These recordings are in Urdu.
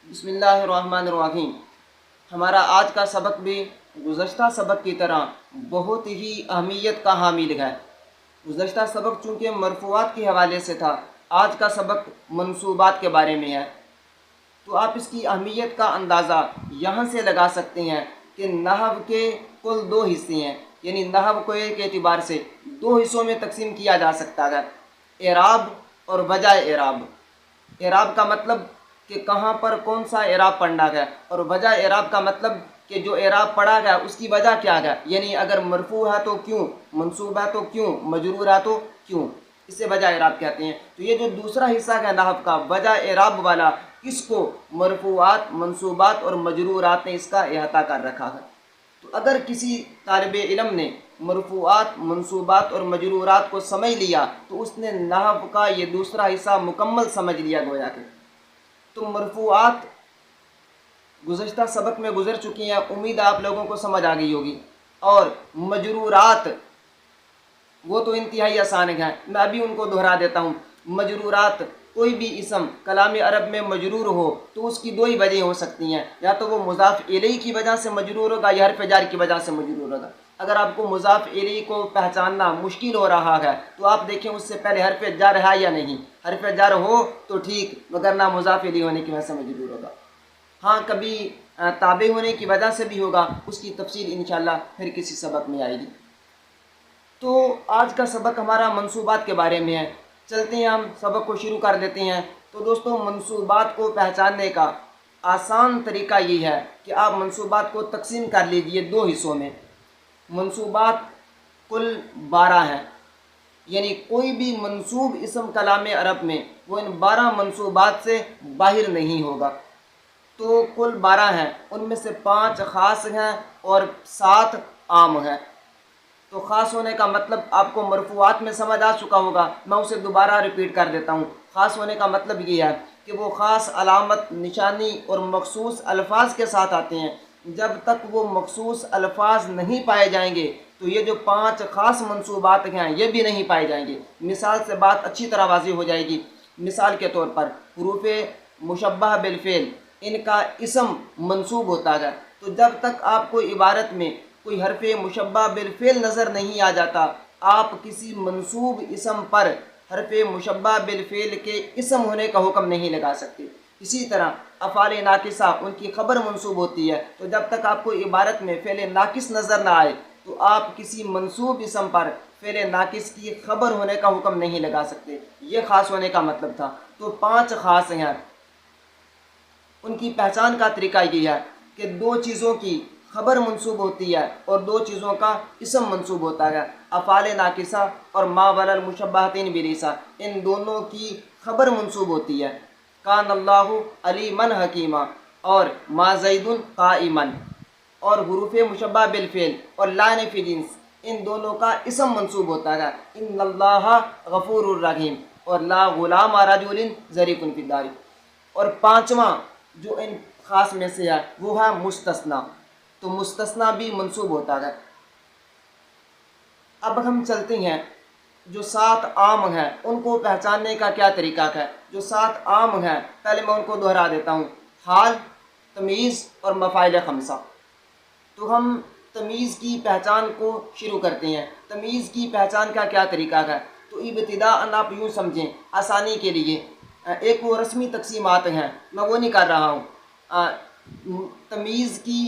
بسم اللہ الرحمن الرحیم۔ ہمارا آج کا سبق بھی گزشتہ سبق کی طرح بہت ہی اہمیت کا حامل ہے۔ گزشتہ سبق چونکہ مرفوعات کے حوالے سے تھا، آج کا سبق منصوبات کے بارے میں ہے، تو آپ اس کی اہمیت کا اندازہ یہاں سے لگا سکتے ہیں کہ نحو کے کل دو حصے ہیں، یعنی نحو کو ایک اعتبار سے دو حصوں میں تقسیم کیا جا سکتا ہے، اعراب اور وجہ اعراب۔ اعراب کا مطلب کہ کہاں پر کون سا اعراب پڑھنا ہے، اور وجہ اعراب کا مطلب کہ جو اعراب پڑھا گیا اس کی وجہ کیا ہے، یعنی اگر مرفوع ہے تو کیوں، منصوب ہے تو کیوں، مجرور ہے تو کیوں، اسے وجہ اعراب کہتے ہیں۔ تو یہ جو دوسرا حصہ ہے نحو کا وجہ اعراب والا، اس کو مرفوعات، منصوبات اور مجرورات نے اس کا احاطہ کر رکھا ہے۔ تو اگر کسی طالب علم نے مرفوعات، منصوبات اور مجرورات کو سمجھ لیا تو اس نے نحو کا یہ دوسرا حصہ مکمل سمجھ لیا گویا کہ۔ تو مرفوعات گزشتہ سبق میں گزر چکی ہیں، امید آپ لوگوں کو سمجھ آ گئی ہوگی، اور مجرورات وہ تو انتہائی آسان ہیں، میں ابھی ان کو دہرا دیتا ہوں۔ مجرورات، کوئی بھی اسم کلام عرب میں مجرور ہو تو اس کی دو ہی وجہ ہو سکتی ہیں، یا تو وہ مضاف الیہ کی وجہ سے مجرور ہوگا یا حرف جر کی وجہ سے مجرور ہوگا۔ اگر آپ کو مضاف الیہ کو پہچاننا مشکل ہو رہا ہے تو آپ دیکھیں اس سے پہلے حرف جر ہے یا نہیں، حرف جر ہو تو ٹھیک، مگر نہ مضاف الیہ ہونے کی وجہ سے مجرور ہوگا۔ ہاں کبھی تابع ہونے کی وجہ سے بھی ہوگا، اس کی تفصیل انشاءاللہ پھر کسی سبق میں آئے گی۔ تو آج کا سبق ہمارا منصوبات کے بارے میں ہے، چلتے ہیں ہم سبق کو شروع کر دیتے ہیں۔ تو دوستوں، منصوبات کو پہچاننے کا آسان طریقہ یہ ہے کہ آپ منصوبات کو تقسیم کر لیجئے دو حصوں میں۔ منصوبات کل 12 ہیں، یعنی کوئی بھی منصوب اسم کلام عرب میں وہ ان 12 منصوبات سے باہر نہیں ہوگا۔ تو کل 12 ہیں، ان میں سے 5 خاص ہیں اور 7 عام ہیں۔ تو خاص ہونے کا مطلب آپ کو مرفوعات میں سمجھ آ چکا ہوگا، میں اسے دوبارہ ریپیٹ کر دیتا ہوں۔ خاص ہونے کا مطلب یہ ہے کہ وہ خاص علامت، نشانی اور مخصوص الفاظ کے ساتھ آتے ہیں۔ جب تک وہ مخصوص الفاظ نہیں پائے جائیں گے تو یہ جو 5 خاص منصوبات ہیں یہ بھی نہیں پائے جائیں گے۔ مثال سے بات اچھی طرح واضح ہو جائے گی۔ مثال کے طور پر حروف مشبہ بالفعل، ان کا اسم منصوب ہوتا ہے، تو جب تک آپ کو عبارت میں کوئی حرف مشبہ بالفعل نظر نہیں آ جاتا، آپ کسی منصوب اسم پر حرف مشبہ بالفعل کے اسم ہونے کا حکم نہیں لگا سکتے۔ اسی طرح افعال ناقصہ، ان کی خبر منصوب ہوتی ہے، تو جب تک آپ کو عبارت میں فعل ناقص نظر نہ آئے تو آپ کسی منصوب اسم پر فعل ناقص کی خبر ہونے کا حکم نہیں لگا سکتے۔ یہ خاص ہونے کا مطلب تھا۔ تو 5 خاص ہیں، ان کی پہچان کا طریقہ یہ ہے کہ 2 چیزوں کی خبر منصوب ہوتی ہے اور 2 چیزوں کا اسم منصوب ہوتا ہے۔ افعال ناقصہ اور ما ولا المشبہتین بلیسا، ان دونوں کی خبر منصوب ہوتی ہے۔ کان اللہ علیما حکیما اور ما زید قائما، اور حروف مشبہ بالفعل اور لا نفی جنس، ان دونوں کا اسم منصوب ہوتا ہے۔ ان اللہ غفور الرحیم اور لا غلام رجل ظریف فی الدار۔ اور 5واں جو ان خاص میں سے ہے وہ ہے مستثنی، تو مستثنی بھی منصوب ہوتا ہے۔ اب ہم چلتے ہیں جو 7 عام ہیں ان کو پہچاننے کا کیا طریقہ ہے۔ جو 7 عام ہیں پہلے میں ان کو دہرا دیتا ہوں: حال، تمییز اور مفاعل خمسہ۔ تو ہم تمییز کی پہچان کو شروع کرتے ہیں۔ تمییز کی پہچان کا کیا طریقہ ہے؟ تو ابتداءً آپ یوں سمجھیں آسانی کے لیے، ایک وہ رسمی تقسیمات ہیں، میں وہ نہیں کر رہا ہوں۔ تمییز کی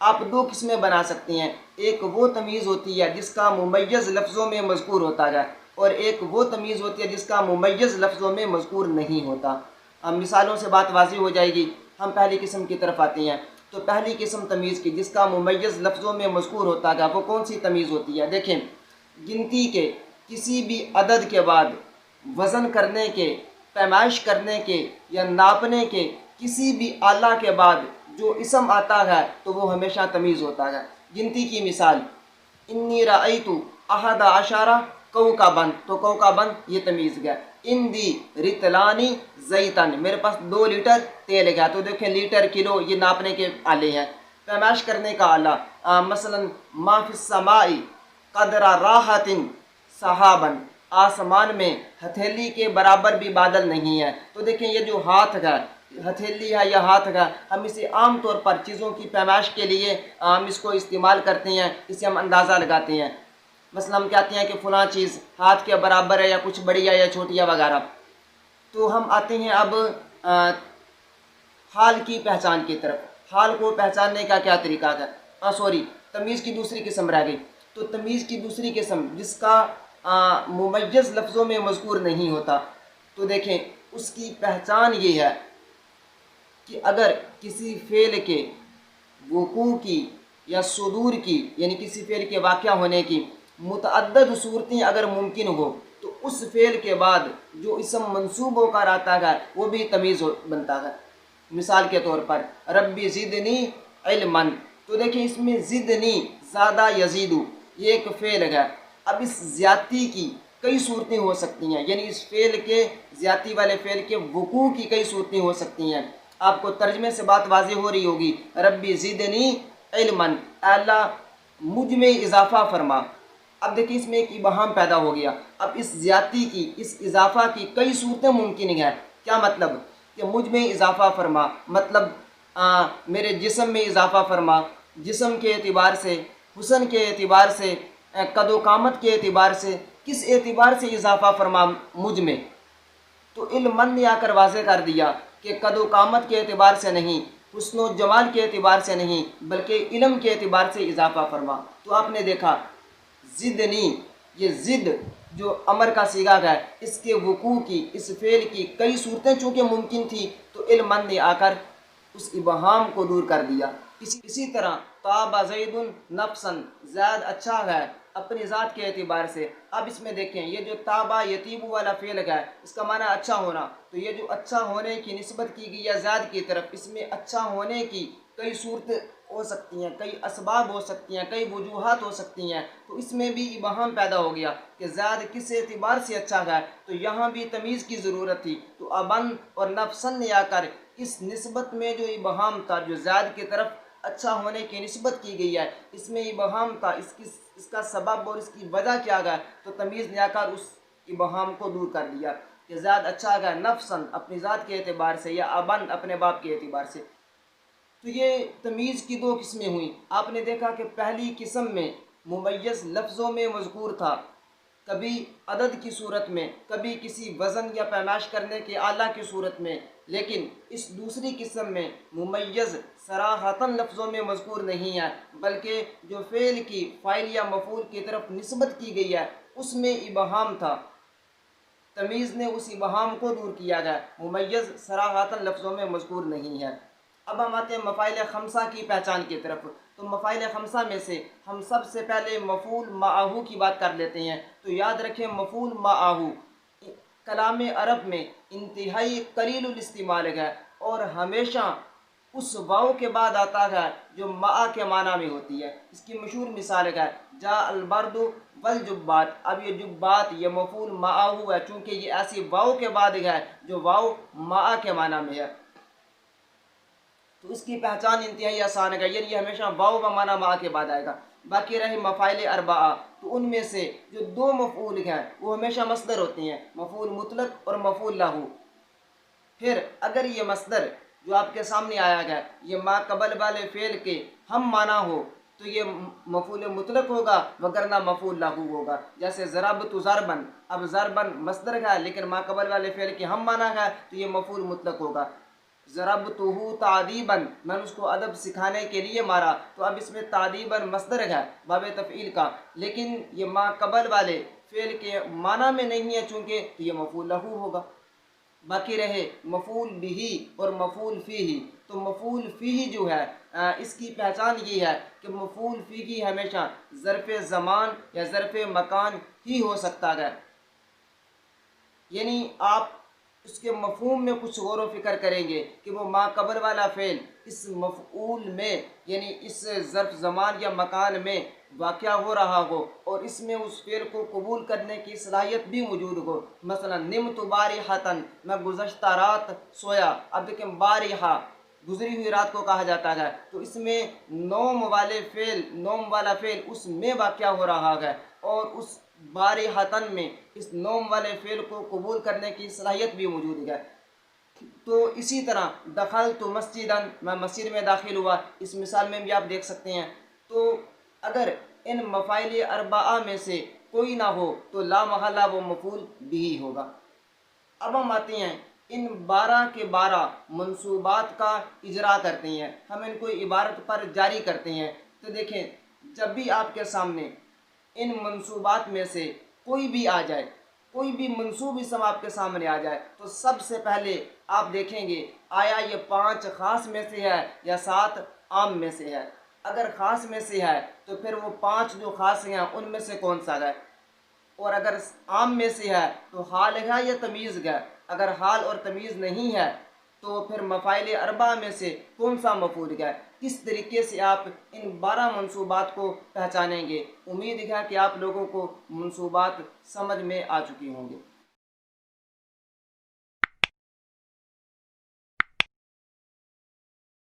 آپ 2 قسمیں بنا سکتے ہیں۔ ایک وہ تمییز ہوتی ہے جس کا ممیز لفظوں میں مذکور ہوتا ہے، اور ایک وہ تمییز ہوتی ہے جس کا ممیز لفظوں میں مذکور نہیں ہوتا۔ مثالوں سے بات واضح ہو جائے گی۔ ہم پہلی قسم کی طرف آتے ہیں۔ تو پہلی قسم تمییز کی جس کا ممیز لفظوں میں مذکور ہوتا ہے وہ کون سی تمییز ہوتی ہے؟ دیکھیں، گنتی کے کسی بھی عدد کے بعد وزن کرنے کے، پیمائش کرنے کے یا ناپنے کے کسی بھی آلہ کے بعد جو اسم آتا ہے تو وہ ہمیشہ تمییز ہوتا ہے۔ گنتی کی مثال: انی رأیت احد عشر کوکبا، تو کوکبا یہ تمییز گیا۔ اندی رطلانی زیتن، میرے پاس 2 لیٹر تیل گیا، تو دیکھیں لیٹر، کلو یہ ناپنے کے آلے ہیں۔ پیمائش کرنے کا آلہ، مثلا ما فی السماء قدر راحت سحابا، آسمان میں ہتھیلی کے برابر بھی بادل نہیں ہے، تو دیکھیں یہ جو ہاتھ ہے ہتھیلی ہے یا ہاتھ ہے، ہم اسے عام طور پر چیزوں کی پیمائش کے لیے ہم اس کو استعمال کرتے ہیں، اسے ہم اندازہ لگاتے ہیں۔ مثلا ہم کہتے ہیں کہ فلاں چیز ہاتھ کے برابر ہے یا کچھ بڑی ہے یا چھوٹی ہے وغیرہ۔ تو ہم آتے ہیں اب حال کی پہچان کی طرف۔ حال کو پہچاننے کا کیا طریقہ ہے؟ سوری، تمیز کی دوسری قسم رہ گئی۔ تو تمیز کی دوسری قسم جس کا ممیز لفظوں میں مذکور نہیں ہوتا، تو دیکھیں اس کی پہچان یہ ہے کہ اگر کسی فعل کے وقوع کی یا صدور کی، یعنی کسی فعل کے واقع ہونے کی متعدد صورتیں اگر ممکن ہو، تو اس فعل کے بعد جو اسم منصوب ہو کر آتا ہے وہ بھی تمیز بنتا ہے۔ مثال کے طور پر ربی زدنی علما، تو دیکھیں اس میں زدنی، زیادہ یزیدو، یہ ایک فعل ہے۔ اب اس زیادتی کی کئی صورتیں ہو سکتی ہیں، یعنی اس فعل کے زیادتی والے فعل کے وقوع کی کئی صورتیں ہو سکتی ہیں۔ آپ کو ترجمے سے بات واضح ہو رہی ہوگی، ربی زدنی علما، اے اللہ مجھ میں اضافہ فرما۔ اب دیکھیں اس میں ایک ابہام پیدا ہو گیا۔ اب اس زیادتی کی، اس اضافہ کی کئی صورتیں ممکن ہیں۔ کیا مطلب؟ کہ مجھ میں اضافہ فرما، مطلب میرے جسم میں اضافہ فرما، جسم کے اعتبار سے، حسن کے اعتبار سے، قد و قامت کے اعتبار سے، کس اعتبار سے اضافہ فرما مجھ میں؟ تو علم نے آ کر واضح کر دیا کہ قد و قامت کے اعتبار سے نہیں، حسن و جمال کے اعتبار سے نہیں، بلکہ علم کے اعتبار سے اضافہ فرما۔ تو آپ نے دیکھا زدنی، یہ زد جو امر کا صیغہ ہے، اس کے وقوع کی، اس فعل کی کئی صورتیں چونکہ ممکن تھی، تو علم نے آ کر اس ابہام کو دور کر دیا۔ اسی طرح طاب زید نفسا، زید اچھا ہے اپنی ذات کے اعتبار سے۔ اب اس میں دیکھیں یہ جو تابا یتیب والا فعل ہے، اس کا معنی اچھا ہونا، تو یہ جو اچھا ہونے کی نسبت کی گئی ہے زید کی طرف، اس میں اچھا ہونے کی کئی صورتیں ہو سکتی ہیں، کئی اسباب ہو سکتی ہیں، کئی وجوہات ہو سکتی ہیں۔ تو اس میں بھی ابہام پیدا ہو گیا کہ زید کس اعتبار سے اچھا ہے، تو یہاں بھی تمیز کی ضرورت تھی۔ تو ابن اور نفسن نے آ کر اس نسبت میں جو ابہام تھا، جو زید کی طرف اچھا ہونے کی نسبت کی گئی ہے، اس میں ابہام تھا، اس کا سبب اور اس کی وجہ کیا ہے، تو تمیز نے آ کر اس ابہام کو دور کر دیا کہ زید اچھا ہے نفسن اپنی ذات کے اعتبار سے، یا ابن اپنے باپ کے اعتبار سے۔ تو یہ تمیز کی دو قسمیں ہوئیں۔ آپ نے دیکھا کہ پہلی قسم میں ممیز لفظوں میں مذکور تھا، کبھی عدد کی صورت میں، کبھی کسی وزن یا پیمائش کرنے کے آلہ کی صورت میں، لیکن اس دوسری قسم میں ممیز صراحتاً لفظوں میں مذکور نہیں ہے، بلکہ جو فعل کی، فاعل یا مفعول کی طرف نسبت کی گئی ہے اس میں ابہام تھا۔ تمیز نے اس ابہام کو دور کیا ہے، ممیز صراحتاً لفظوں میں مذکور نہیں ہے۔ اب ہم آتے ہیں مفاعل خمسہ کی پہچان کی طرف۔ تو مفاعل خمسہ میں سے ہم سب سے پہلے مفعول معہو کی بات کر لیتے ہیں۔ تو یاد رکھیں مفعول معہو کلام عرب میں انتہائی قلیل الاستعمال ہے، اور ہمیشہ اس واو کے بعد آتا ہے جو مع کے معنی میں ہوتی ہے۔ اس کی مشہور مثال ہے جاء البرد والجبات۔ اب یہ جبات یہ مفعول معہو ہے، چونکہ یہ ایسی واو کے بعد ہے جو واو مع کے معنی میں ہے، تو اس کی پہچان انتہائی آسان ہے، یعنی یہ ہمیشہ واو و معنی مع کے بعد آئے گا۔ باقی رہے مفاعل اربعہ، تو ان میں سے جو دو مفعول ہیں وہ ہمیشہ مصدر ہوتے ہیں، مفعول مطلق اور مفعول لہو۔ پھر اگر یہ مصدر جو آپ کے سامنے آیا ہے یہ ما قبل والے فعل کے ہم معنی ہو تو یہ مفعول مطلق ہوگا، وگرنہ مفعول لہو ہوگا۔ جیسے ضربت ضربن، اب ضربن مصدر ہے لیکن ما قبل والے فعل کے ہم معنی ہے تو یہ مفعول مطلق ہوگا۔ ضربتہ تعدیباً، میں نے اس کو ادب سکھانے کے لیے مارا، تو اب اس میں تعدیباً مصدر ہے باب تفعیل کا، لیکن یہ ما قبل والے فعل کے معنی میں نہیں ہے چونکہ تو یہ مفعول لہو ہوگا۔ باقی رہے مفعول بہ اور مفعول فیہ۔ تو مفعول فیہ جو ہے اس کی پہچان یہ ہے کہ مفعول فیہ ہمیشہ ظرف زمان یا ظرف مکان ہی ہو سکتا ہے، یعنی آپ اس کے مفہوم میں کچھ غور و فکر کریں گے کہ وہ ما قبل والا فعل اس مفعول میں، یعنی اس ظرف زمان یا مکان میں واقع ہو رہا ہو اور اس میں اس فعل کو قبول کرنے کی صلاحیت بھی موجود ہو۔ مثلا نمت باریحتاً، میں گزشتہ رات سویا۔ اب دیکھیں باریحہ گزری ہوئی رات کو کہا جاتا ہے، تو اس میں نوم والا فعل اس میں واقع ہو رہا ہے، اور اس باریحتاً میں اس نوم والے فعل کو قبول کرنے کی صلاحیت بھی موجود ہے۔ تو اسی طرح دخل تو مسجدن، میں مسجد میں داخل ہوا، اس مثال میں بھی آپ دیکھ سکتے ہیں۔ تو اگر ان مفاعل اربعہ میں سے کوئی نہ ہو تو لا محالہ وہ مفعول بھی ہوگا۔ اب ہم آتے ہیں ان 12 کے 12 منصوبات کا اجرا کرتے ہیں، ہم ان کو عبارت پر جاری کرتے ہیں۔ تو دیکھیں، جب بھی آپ کے سامنے ان منصوبات میں سے کوئی بھی آ جائے، کوئی بھی منصوب اسم آپ کے سامنے آ جائے، تو سب سے پہلے آپ دیکھیں گے آیا یہ 5 خاص میں سے ہے یا 7 عام میں سے ہے۔ اگر خاص میں سے ہے تو پھر وہ 5 جو خاص ہیں ان میں سے کون سا ہے، اور اگر عام میں سے ہے تو حال ہے یا تمیز ہے۔ اگر حال اور تمیز نہیں ہے تو پھر مفاعل اربعہ میں سے کون سا مفعول ہے۔ کس طریقے سے آپ ان 12 منصوبات کو پہچانیں گے؟ امید ہے کہ آپ لوگوں کو منصوبات سمجھ میں آ چکی ہوں گے۔